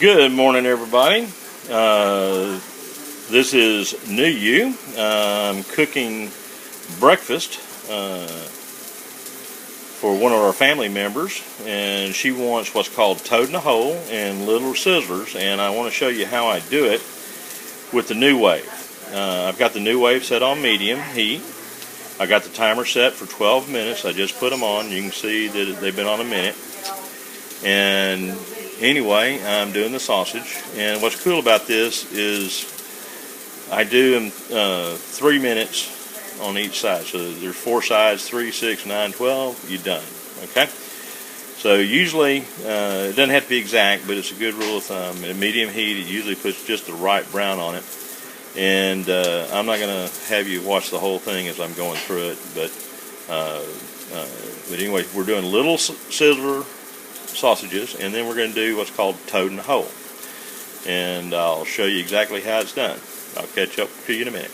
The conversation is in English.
Good morning, everybody. This is New You. I'm cooking breakfast for one of our family members, and she wants what's called toad in a hole and little sizzlers, and I want to show you how I do it with the NuWave. I've got the NuWave set on medium heat. I got the timer set for 12 minutes. I just put them on. You can see that they've been on a minute. And anyway, I'm doing the sausage, and what's cool about this is I do them 3 minutes on each side. So there's 4 sides: 3, 6, 9, 12. You're done. Okay. So usually it doesn't have to be exact, but it's a good rule of thumb. At medium heat, it usually puts just the right brown on it. And I'm not going to have you watch the whole thing as I'm going through it, but anyway, we're doing little sizzler sausages, and then we're going to do what's called toad in a hole, and I'll show you exactly how it's done. I'll catch up to you in a minute.